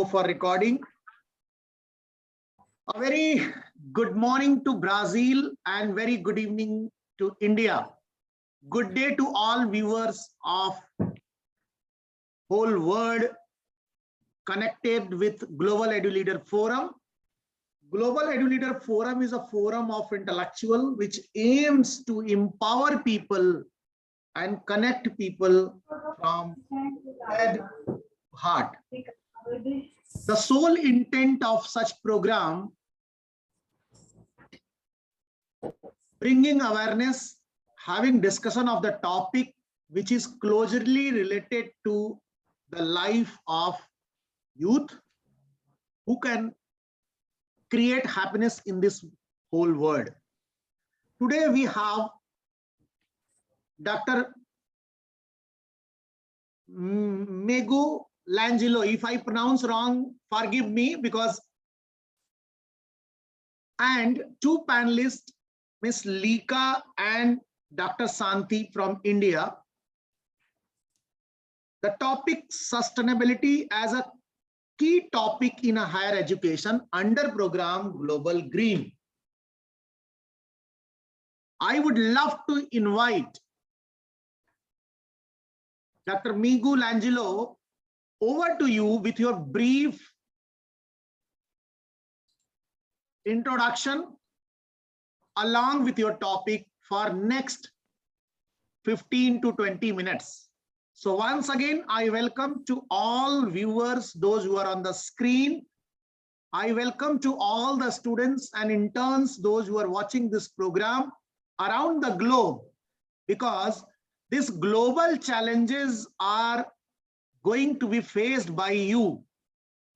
For recording. A very good morning to Brazil and very good evening to India. Good day to all viewers of whole world connected with Global Edu-Leader Forum. Global Edu-Leader Forum is a forum of intellectual which aims to empower people and connect people from head to heart. The sole intent of such program, bringing awareness, having discussion of the topic which is closely related to the life of youth who can create happiness in this whole world. Today we have Dr. Megu Langelo. If I pronounce wrong, forgive me, and two panelists, Ms. Lika and Dr. Santi from India. The topic sustainability as a key topic in a higher education under program Global Green. I would love to invite Dr. Megu Langelo over to you with your brief introduction along with your topic for next 15 to 20 minutes. So once again, I welcome to all viewers, those who are on the screen. I welcome to all the students and interns, those who are watching this program around the globe, because these global challenges are going to be faced by you.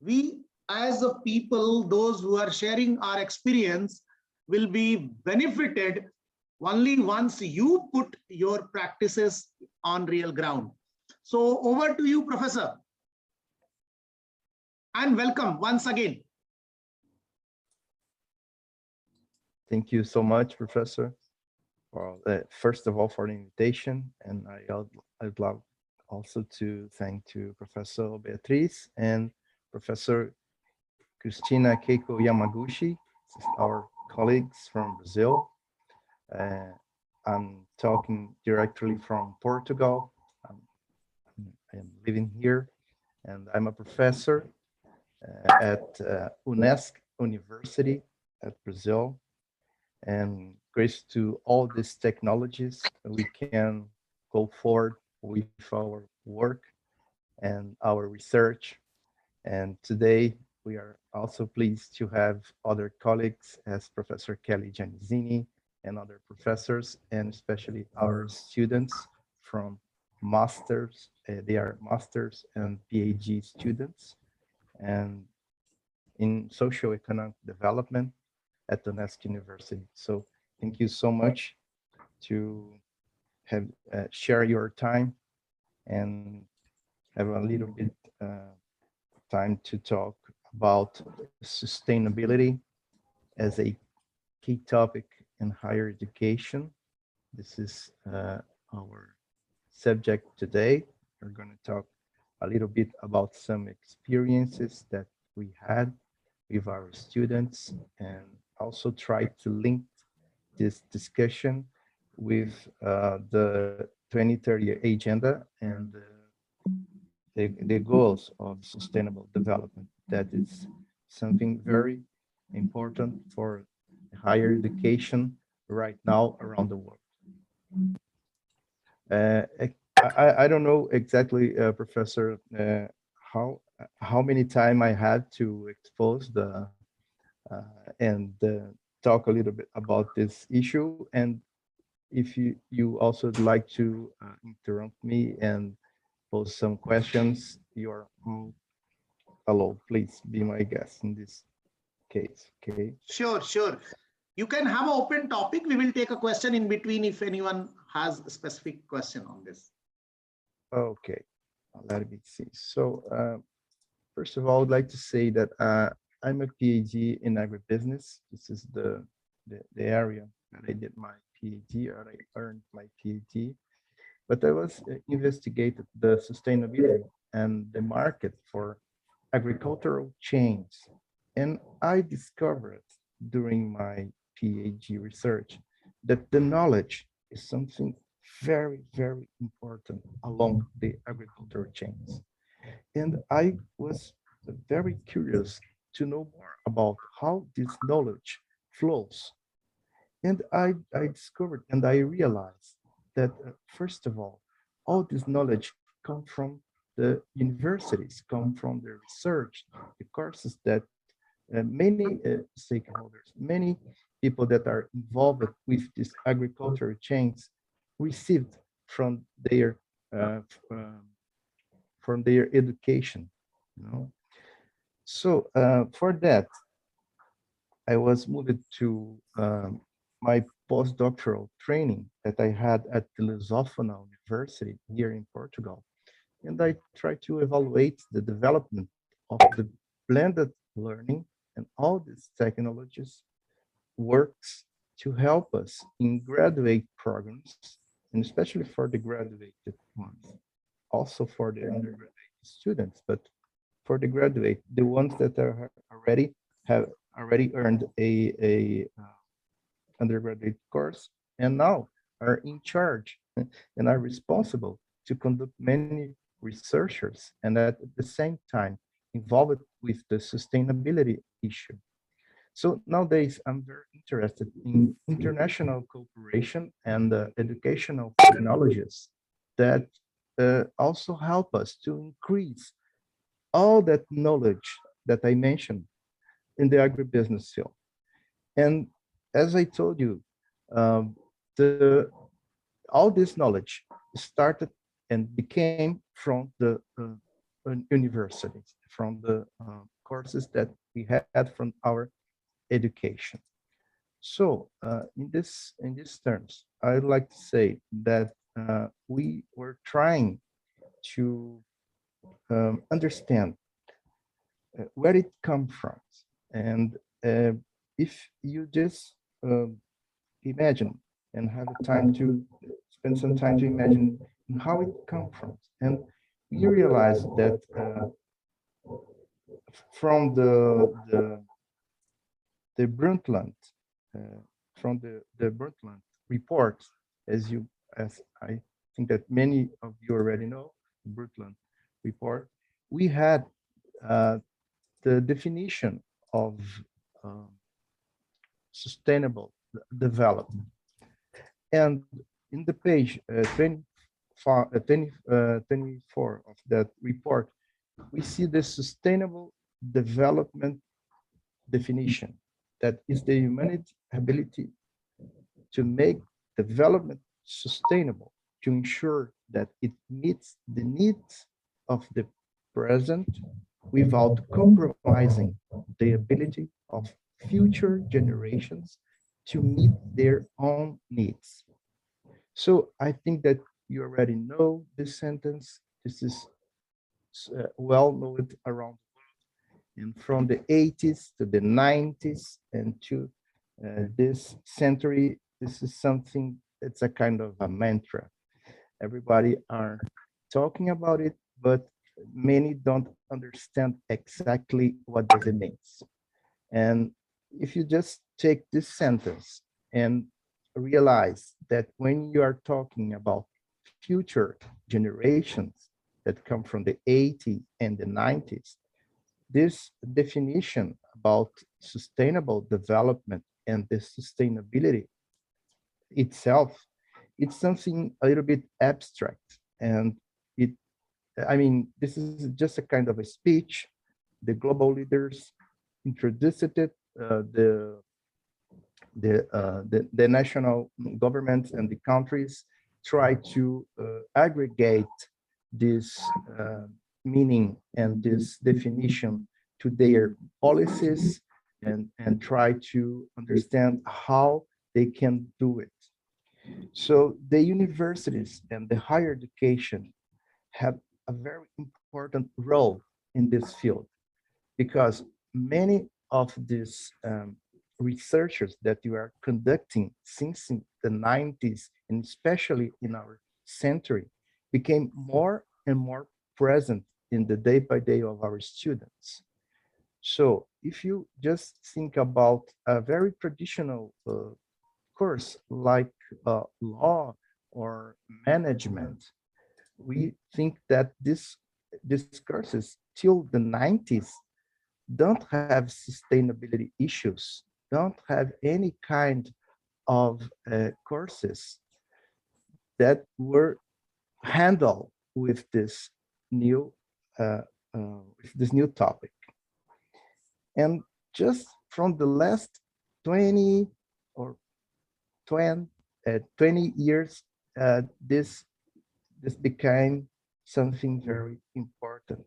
We as a people, those who are sharing our experience, will be benefited only once you put your practices on real ground. So over to you, Professor. And welcome once again. Thank you so much, Professor. Well, first of all, for the invitation, and I'd love also to thank to Professor Beatriz and Professor Cristina Keiko Yamaguchi, our colleagues from Brazil. I'm talking directly from Portugal. I am living here, and I'm a professor at UNESCO University at Brazil. And grace to all these technologies, we can go forward with our work and our research. And today we are also pleased to have other colleagues as Professor Kelly Giannizzini and other professors, and especially our students from masters. They are masters and PhD students and in socioeconomic development at UNESCO University. So thank you so much to have share your time and have a little bit time to talk about sustainability as a key topic in higher education. This is our subject today. We're going to talk a little bit about some experiences that we had with our students and also try to link this discussion with the 2030 agenda and the goals of sustainable development. That is something very important for higher education right now around the world. I don't know exactly, Professor, how many time I had to expose the and talk a little bit about this issue, and if you also would like to interrupt me and pose some questions, you're hello, please be my guest in this case. Okay. Sure. You can have an open topic. We will take a question in between if anyone has a specific question on this. Okay, let me see. So first of all, I would like to say that I'm a PhD in agribusiness. This is the area that I did my PhD, or I earned my PhD. But I was investigated the sustainability and the market for agricultural chains. And I discovered during my PhD research that the knowledge is something very, very important along the agricultural chains. And I was very curious to know more about how this knowledge flows. And I discovered and I realized that, first of all this knowledge come from the universities, come from the research, the courses that many stakeholders, many people that are involved with these agricultural chains received from their uh, from their education. You know? So for that, I was moved to my postdoctoral training that I had at the Lusófona University here in Portugal. And I tried to evaluate the development of the blended learning and all these technologies works to help us in graduate programs, and especially for the graduated ones, also for the undergraduate students, but for the graduate, the ones that are already have already earned a undergraduate course and now are in charge and are responsible to conduct many researchers and at the same time involved with the sustainability issue. So nowadays, I'm very interested in international cooperation and educational technologies that also help us to increase all that knowledge that I mentioned in the agribusiness field. And as I told you, um, the all this knowledge started and became from the universities, from the courses that we had from our education. So in these terms, I'd like to say that we were trying to understand where it comes from. And if you just imagine and have the time to spend some time to imagine how it comes from, and you realize that from the Brundtland, uh, from the Brundtland report, as I think that many of you already know, the Brundtland report, we had uh, the definition of um, sustainable development. And in the page 24 of that report, we see the sustainable development definition that is the humanity ability to make development sustainable, to ensure that it meets the needs of the present without compromising the ability of future generations to meet their own needs. So I think that you already know this sentence. This is well known around, and from the 80s to the 90s and to this century, this is something, it's a kind of a mantra. Everybody are talking about it, but many don't understand exactly what does it means. And if you just take this sentence and realize that when you are talking about future generations that come from the 80s and the 90s, this definition about sustainable development and the sustainability itself, it's something a little bit abstract. And it, I mean, this is just a kind of a speech. The global leaders introduced it, the national governments and the countries try to aggregate this meaning and this definition to their policies and try to understand how they can do it. So the universities and the higher education have a very important role in this field because many of these researchers that you are conducting since in the 90s and especially in our century became more and more present in the day by day of our students. So if you just think about a very traditional course like law or management, we think that these courses till the 90s don't have sustainability issues, don't have any kind of courses that were handled new uh, with this new topic. And just from the last 20 or 20, 20 years, this became something very important.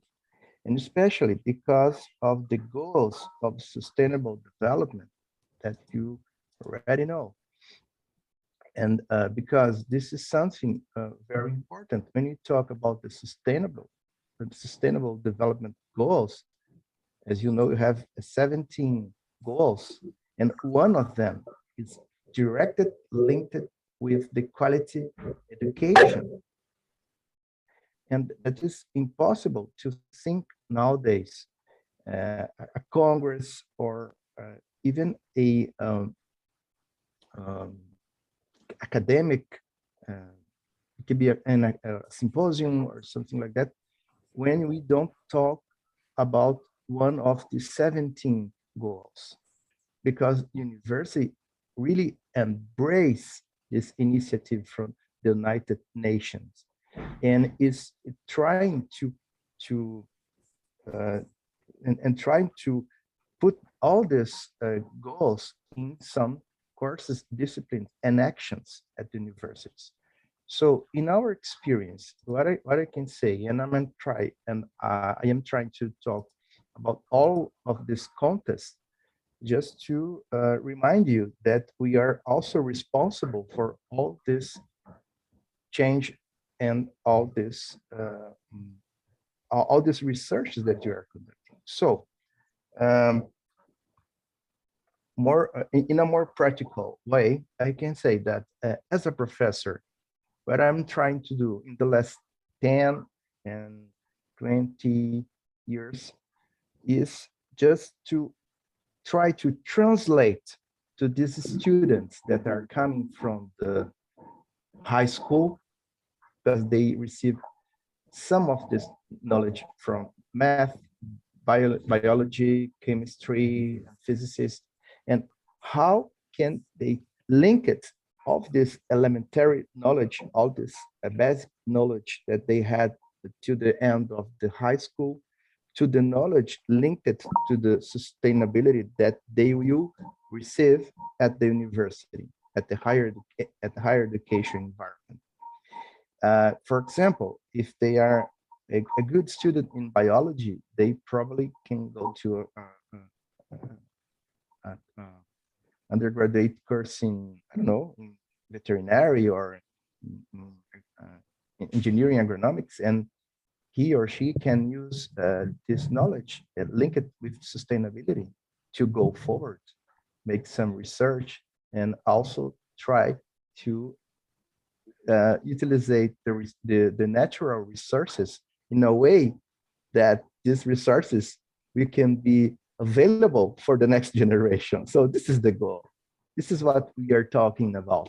And especially because of the goals of sustainable development that you already know. And because this is something very important when you talk about the sustainable development goals. As you know, you have 17 goals, and one of them is directed, linked with the quality education. And it is impossible to think nowadays a Congress or even a um, academic, uh, it could be a symposium or something like that, when we don't talk about one of the 17 goals, because university really embrace this initiative from the United Nations and is trying to uh, and trying to put all these goals in some courses, disciplines, and actions at the universities. So in our experience, what I can say, and I am trying to talk about all of this context, just to remind you that we are also responsible for all this change and all these researches that you are conducting. So um, in a more practical way, I can say that as a professor, what I'm trying to do in the last 10 and 20 years is just to try to translate to these students that are coming from the high school, because they receive some of this knowledge from math, biology, chemistry, physicists, and how can they link it, of this elementary knowledge, all this basic knowledge that they had to the end of the high school, to the knowledge linked to the sustainability that they will receive at the university, at the higher education environment. For example, if they are a good student in biology, they probably can go to a undergraduate course in, I don't know, in veterinary or in, engineering agronomics, and he or she can use this knowledge and link it with sustainability to go forward, make some research, and also try to utilize the natural resources in a way that these resources we can be available for the next generation. So this is the goal. This is what we are talking about.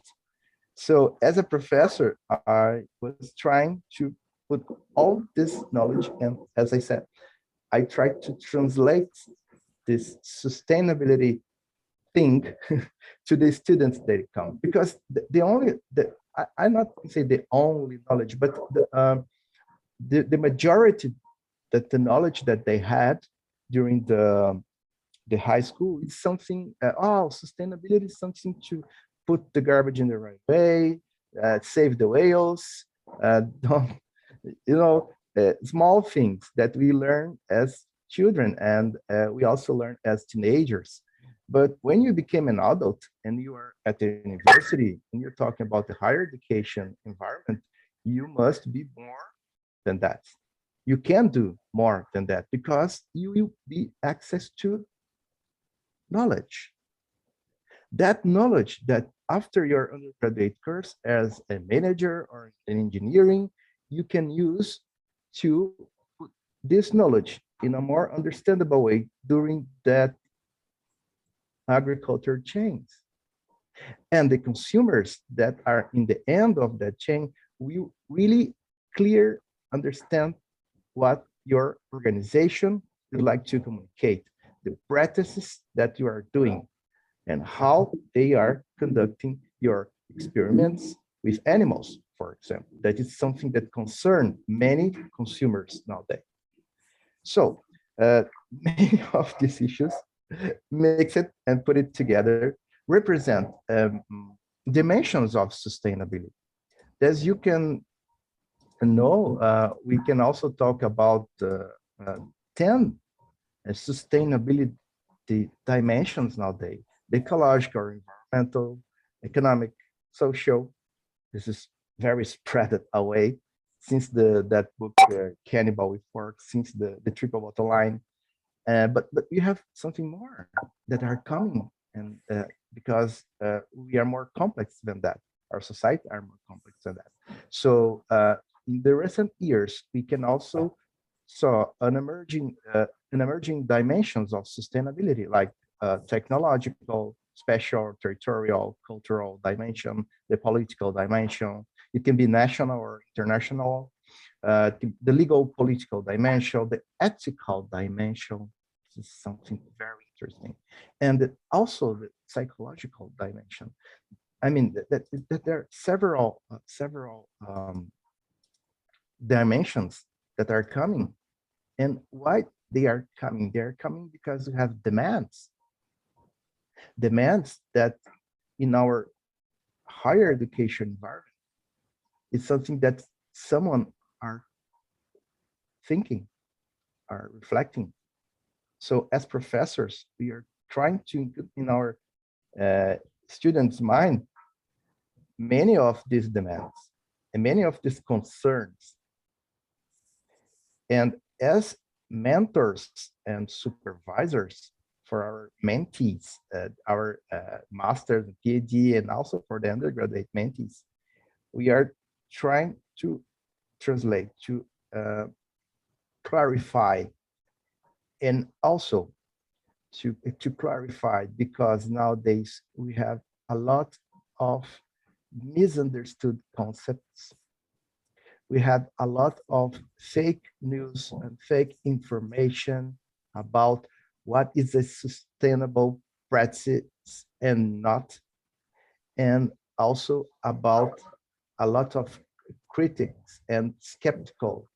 So as a professor, I was trying to put all this knowledge, and as I said, I tried to translate this sustainability thing to the students that come, because I'm not going to say the only knowledge, but the majority, that the knowledge that they had during the high school is something, sustainability is something to put the garbage in the right way, save the whales, don't, small things that we learn as children, and we also learn as teenagers. But when you became an adult and you are at the university and you're talking about the higher education environment, you must be more than that. You can do more than that, because you will be access to knowledge. That knowledge that after your undergraduate course as a manager or in engineering, you can use to put this knowledge in a more understandable way during that agriculture chains. And the consumers that are in the end of that chain will really clear understand what your organization would like to communicate, the practices that you are doing, and how they are conducting your experiments with animals, for example. That is something that concerns many consumers nowadays. So many of these issues, mix it and put it together, represent dimensions of sustainability. As you can know, we can also talk about 10 sustainability dimensions nowadays: the ecological, environmental, economic, social. This is very spread away since that book, Cannibal with Pork, since the triple bottom line. But we have something more that are coming, and because we are more complex than that. Our society are more complex than that. So in the recent years, we can also saw an emerging dimensions of sustainability, like technological, spatial, territorial, cultural dimension, the political dimension. It can be national or international. The legal political dimension, the ethical dimension. This is something very interesting. And also the psychological dimension. I mean, that there are several dimensions that are coming. And why they are coming? They are coming because we have demands that in our higher education environment is something that someone are thinking, are reflecting. So as professors, we are trying to include in our students' mind many of these demands and many of these concerns. And as mentors and supervisors for our mentees, our masters, PhD, and also for the undergraduate mentees, we are trying to translate, to clarify, and also to clarify, because nowadays we have a lot of misunderstood concepts. We have a lot of fake news and fake information about what is a sustainable practice and not, and also about a lot of critics and skeptical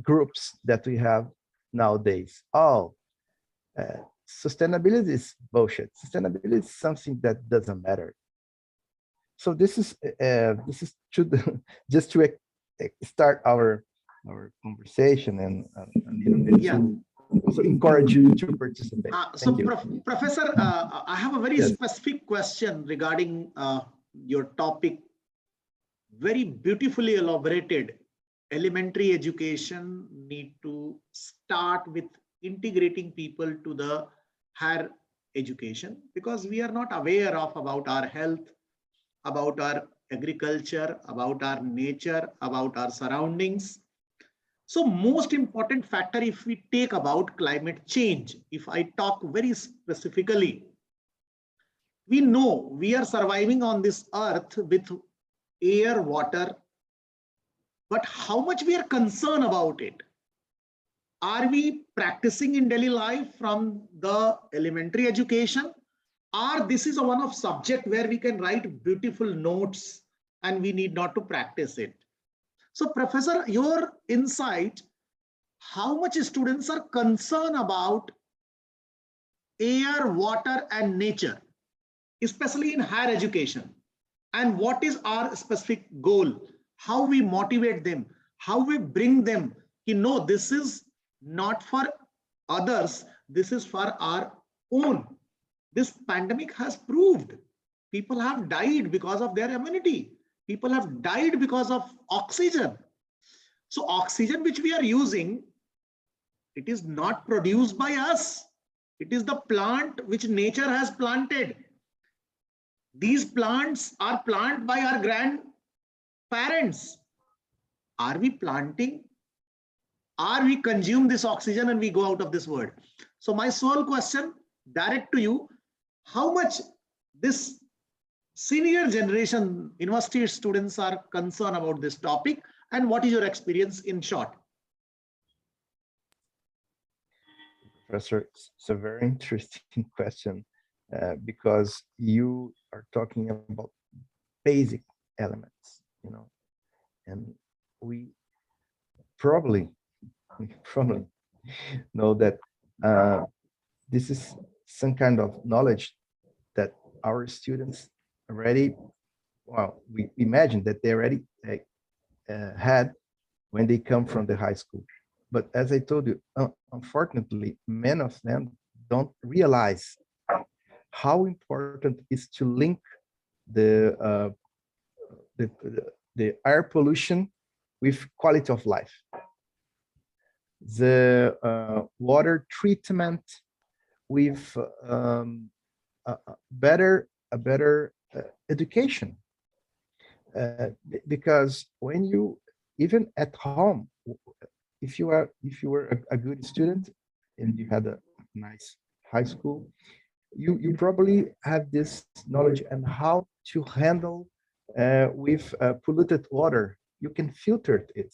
groups that we have nowadays. Oh, sustainability is bullshit. Sustainability is something that doesn't matter. So this is to just to start our conversation and a little bit to also encourage you to participate. So, Professor, I have a very specific question regarding your topic. Very beautifully elaborated. Elementary education need to start with integrating people to the higher education, because we are not aware of about our health, about our agriculture, about our nature, about our surroundings. So most important factor, if we take about climate change, if I talk very specifically, we know we are surviving on this earth with air, water, but how much we are concerned about it? Are we practicing in daily life from the elementary education? Or this is one of subject where we can write beautiful notes and we need not to practice it? So Professor, your insight, how much students are concerned about air, water, and nature, especially in higher education? And what is our specific goal? How we motivate them? How we bring them? You know, this is not for others. This is for our own. This pandemic has proved people have died because of their immunity. People have died because of oxygen. So oxygen which we are using, it is not produced by us. It is the plant which nature has planted. These plants are planted by our grandparents. Are we planting or we consume this oxygen and we go out of this world. So my sole question direct to you, how much this senior generation university students are concerned about this topic, and what is your experience in short? Professor, it's a very interesting question because you are talking about basic elements, and we probably know that this is some kind of knowledge that our students already, well, we imagine that they already had when they come from the high school. But as I told you, unfortunately, many of them don't realize how important it is to link the, the, the air pollution with quality of life. The water treatment with a better education. Because when you, even at home, if you were a good student and you had a nice high school, you probably have this knowledge and how to handle with polluted water. You can filter it.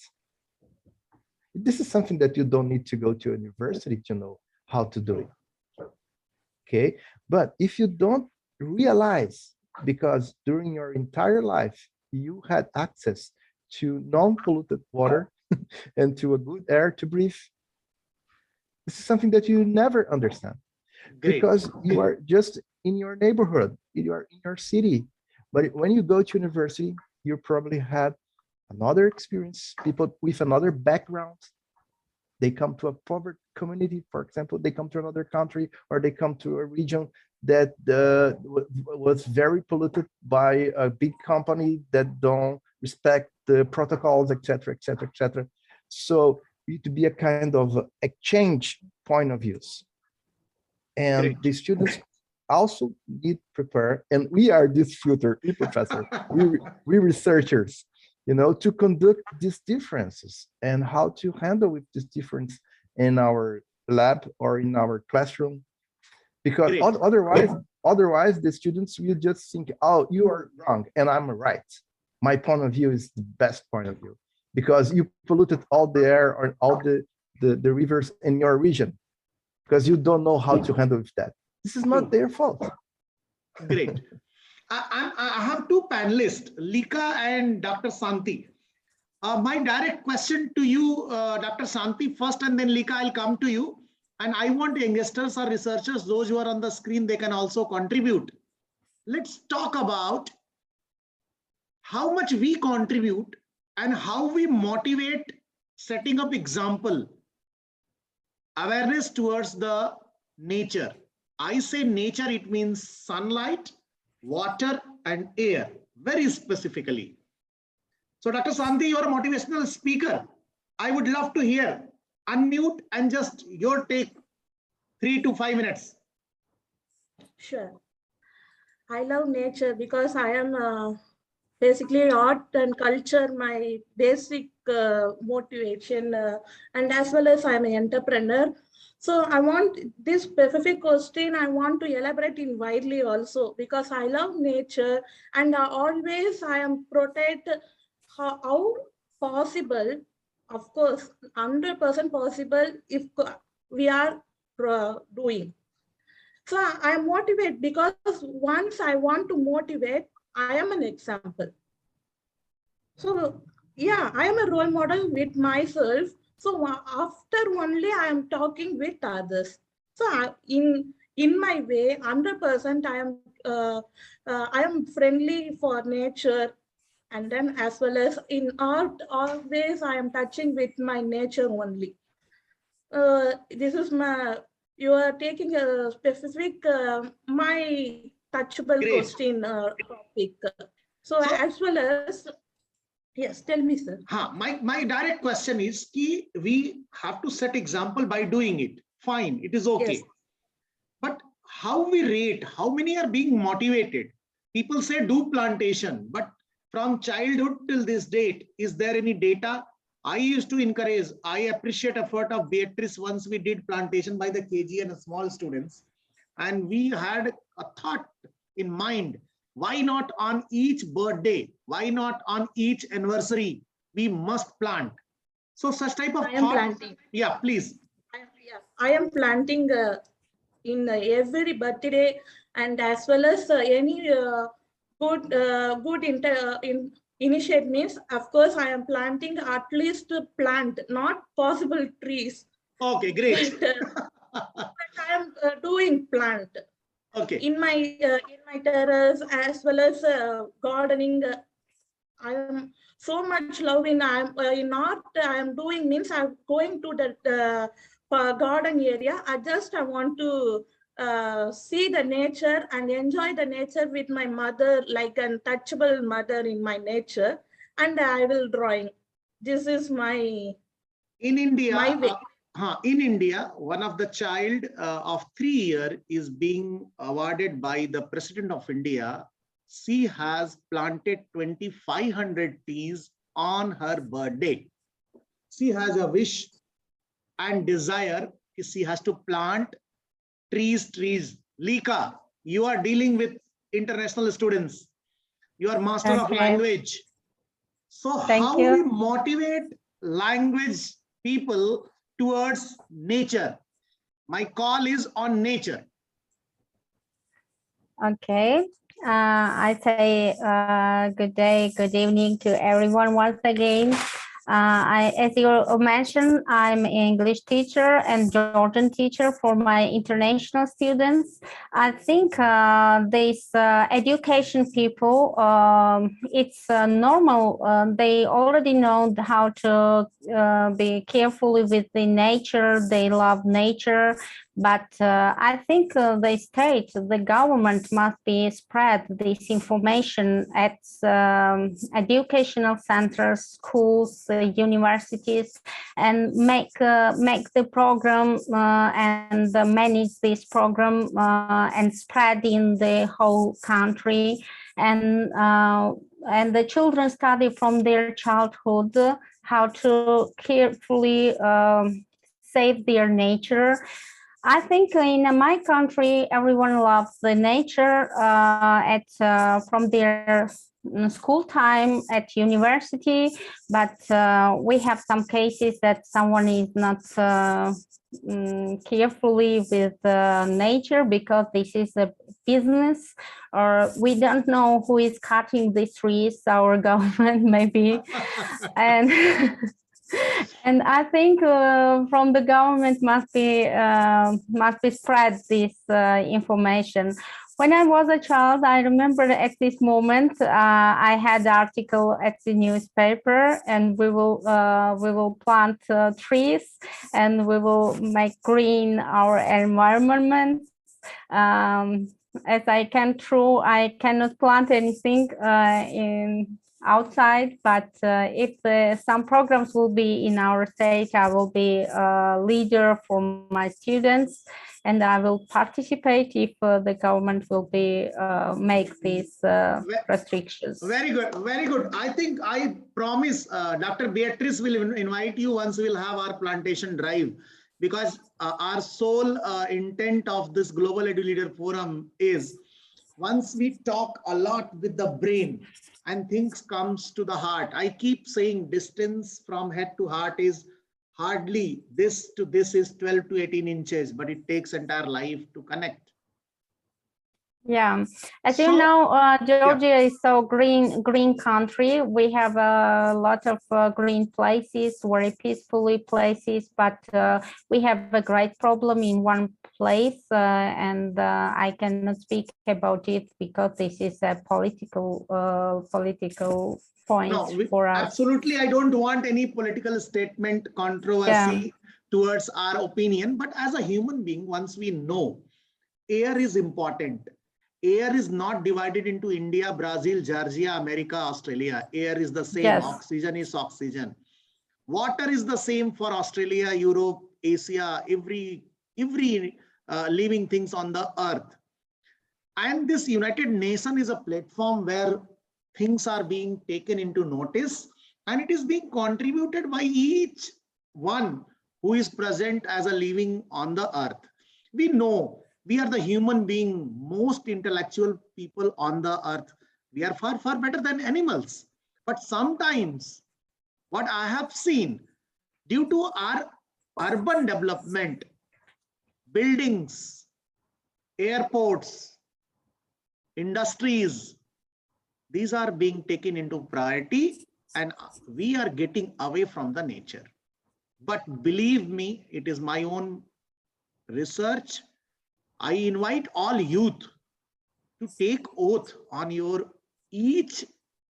This is something that you don't need to go to a university to know how to do it. Okay, but if you don't realize, because during your entire life you had access to non-polluted water and to a good air to breathe, this is something that you never understand. Great. Because you are just in your neighborhood, you are in your city. But when you go to university, you probably had another experience, people with another background. They come to a poverty community, for example, they come to another country, or they come to a region that was very polluted by a big company that don't respect the protocols, etc., etc., etc. So it need to be a kind of exchange point of views. And Great. The students also need prepare, and we are this filter, professor, we researchers, to conduct these differences and how to handle with this difference in our lab or in our classroom. Because otherwise the students will just think, oh, you are wrong and I'm right. My point of view is the best point of view because you polluted all the air or all the rivers in your region because you don't know how to handle with that. This is not their fault. Great. I have two panelists, Lika and Dr. Santi. My direct question to you, Dr. Santi, first, and then Lika, I'll come to you. And I want youngsters or researchers, those who are on the screen, they can also contribute. Let's talk about how much we contribute and how we motivate setting up example, awareness towards the nature. I say nature, it means sunlight, water, and air, very specifically. So Dr. Santi, you're a motivational speaker. I would love to hear. Unmute and just your take, 3 to 5 minutes. Sure. I love nature because I am basically art and culture, my basic motivation, and as well as I'm an entrepreneur. So I want this specific question, I want to elaborate in widely also because I love nature and always I am protect how possible, of course, 100% possible if we are doing. So I am motivated because once I want to motivate, I am an example. So yeah, I am a role model with myself. So after only I am talking with others. So in my way, 100% I am friendly for nature, and then as well as in art, always I am touching with my nature only. This is my. You are taking a specific my touchable Great. question topic. So as well as. Yes, tell me, sir. My direct question is, we have to set example by doing it. Fine, it is okay. Yes. But how we rate, how many are being motivated? People say do plantation, but from childhood till this date, is there any data I used to encourage, I appreciate effort of Beatrice once we did plantation by the KG and small students. And we had a thought in mind, why not on each birthday? Why not on each anniversary? We must plant. So such type of I am thought. planting. Yeah, please. I am planting in every birthday, and as well as any initiate means, of course, I am planting at least plant, not possible trees. Okay, great. But I am doing plant Okay. in my terrace, as well as gardening. I am so much loving. I'm not. I am doing means I'm going to the garden area. I want to see the nature and enjoy the nature with my mother, like an touchable mother in my nature, and I will drawing. This is my In India, my way. in India, one of the child of 3 years is being awarded by the President of India. She has planted 2,500 trees on her birthday. She has a wish and desire. She has to plant trees. Lika, you are dealing with international students. You are master of Okay. language. So Thank how you. we motivate language people towards nature? My call is on nature. Okay. I say good day, good evening to everyone once again. As you mentioned, I'm an English teacher and Georgian teacher for my international students. I think these education people, it's normal. They already know how to be carefully with the nature. They love nature. But I think the state, the government must be spread this information at educational centers, schools, universities, and make the program and manage this program and spread in the whole country. And the children study from their childhood how to carefully save their nature. I think in my country, everyone loves the nature from their school time at university, but we have some cases that someone is not carefully with nature because this is a business, or we don't know who is cutting the trees, our government maybe, and and I think from the government must be spread this information. When I was a child, I remember at this moment I had article at the newspaper, and we will plant trees, and we will make green our environment. As I cannot plant anything in outside, but if some programs will be in our state, I will be a leader for my students, and I will participate if the government will be make these restrictions. Very good, very good. I think I promise Dr. Beatrice will invite you once we'll have our plantation drive, because our sole intent of this Global Edu-Leader Forum is, once we talk a lot with the brain and things comes to the heart. I keep saying distance from head to heart is hardly this to this is 12 to 18 inches, but it takes entire life to connect. Yeah, as you know, Georgia is so green country. We have a lot of green places, very peacefully places, but we have a great problem in one place, and I cannot speak about it because this is a political point for us. Absolutely, I don't want any political statement, controversy towards our opinion, but as a human being, once we know air is important. Air is not divided into India, Brazil, Georgia, America, Australia. Air is the same. Yes. Oxygen is oxygen. Water is the same for Australia, Europe, Asia, every living things on the earth. And this United Nations is a platform where things are being taken into notice, and it is being contributed by each one who is present as a living on the earth. We know we are the human being, most intellectual people on the earth. We are far, far better than animals. But sometimes what I have seen, due to our urban development, buildings, airports, industries, these are being taken into priority and we are getting away from the nature. But believe me, it is my own research. I invite all youth to take oath on your each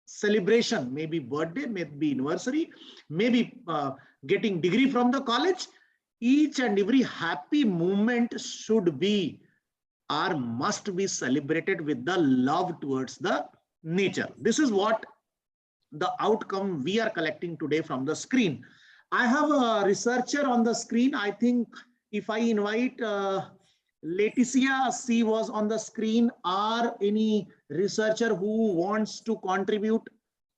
celebration, maybe birthday, maybe anniversary, maybe getting degree from the college. Each and every happy moment should be or must be celebrated with the love towards the nature. This is what the outcome we are collecting today from the screen. I have a researcher on the screen. I think if I invite Leticia, she was on the screen, or any researcher who wants to contribute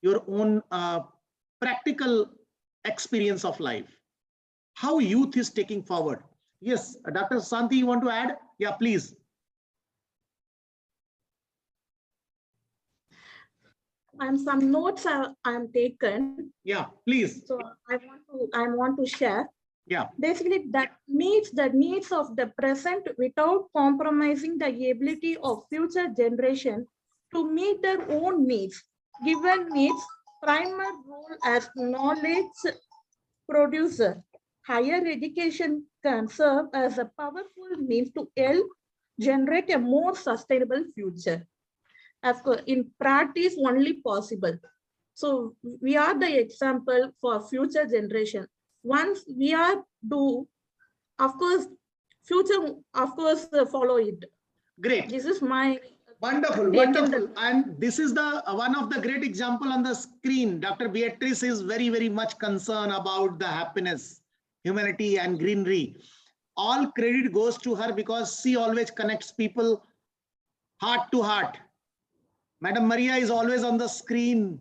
your own practical experience of life, how youth is taking forward. Yes, Dr. Santi, you want to add? Yeah, please. And some notes I'm taken. Yeah, please. So I want to share. Yeah. Basically, that meets the needs of the present without compromising the ability of future generation to meet their own needs. Given needs, primary role as knowledge producer. Higher education can serve as a powerful means to help generate a more sustainable future. Of course, in practice, only possible. So we are the example for future generation. Once we are do, of course, future, of course, follow it. Great. This is my wonderful, wonderful. And this is the one of the great example on the screen. Dr. Beatrice is very, very much concerned about the happiness, humanity, and greenery. All credit goes to her because she always connects people heart to heart. Madam Maria is always on the screen.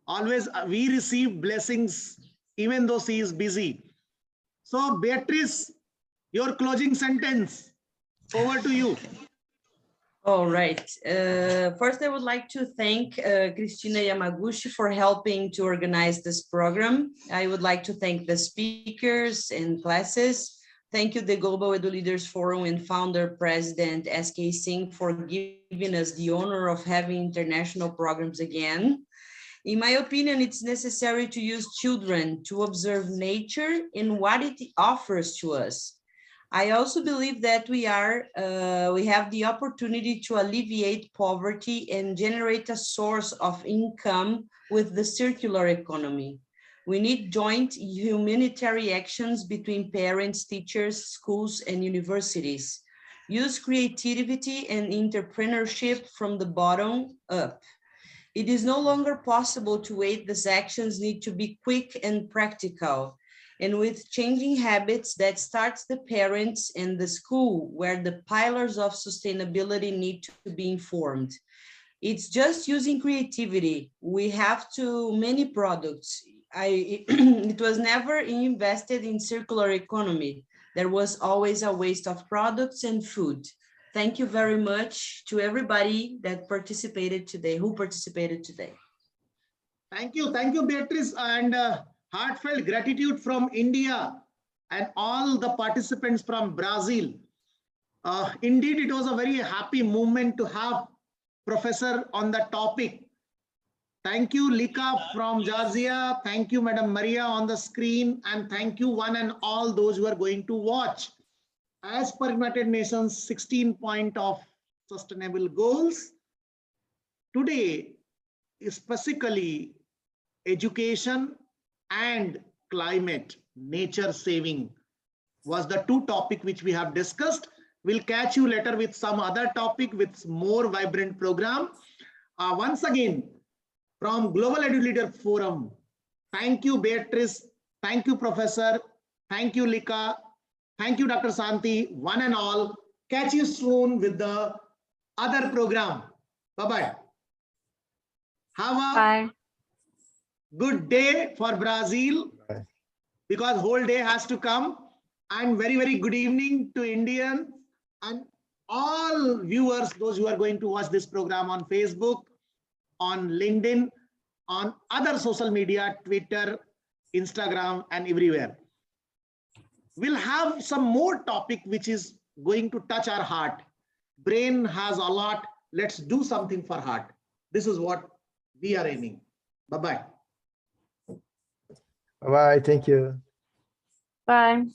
Always we receive blessings even though she is busy. So Beatrice, your closing sentence, over to you. All right. First, I would like to thank Christina Yamaguchi for helping to organize this program. I would like to thank the speakers and classes. Thank you, the Global Edu-Leaders Forum and founder, President SK Singh, for giving us the honor of having international programs again. In my opinion, it's necessary to use children to observe nature and what it offers to us. I also believe that we have the opportunity to alleviate poverty and generate a source of income with the circular economy. We need joint humanitarian actions between parents, teachers, schools, and universities. Use creativity and entrepreneurship from the bottom up. It is no longer possible to wait. These actions need to be quick and practical. And with changing habits, that starts the parents and the school, where the pillars of sustainability need to be informed. It's just using creativity. We have too many products. It was never invested in circular economy. There was always a waste of products and food. Thank you very much to everybody that participated today, Thank you, Beatrice, and heartfelt gratitude from India and all the participants from Brazil. Indeed, it was a very happy moment to have professor on the topic. Thank you, Lika from Georgia. Thank you, Madam Maria on the screen. And thank you one and all those who are going to watch. As per United Nations 16 point of sustainable goals, today is specifically education and climate, nature saving was the two topics which we have discussed. We'll catch you later with some other topic with more vibrant program. Once again, from Global Edu-Leader Forum, thank you, Beatrice. Thank you, Professor. Thank you, Lika. Thank you, Dr. Santi, one and all. Catch you soon with the other program. Bye-bye. Have a Bye. Good day for Brazil, Bye. because whole day has to come. And very, very good evening to Indian and all viewers, those who are going to watch this program on Facebook, on LinkedIn, on other social media, Twitter, Instagram, and everywhere. We'll have some more topic which is going to touch our heart. Brain has a lot. Let's do something for heart. This is what we are aiming. Bye-bye. Bye-bye. Thank you. Bye.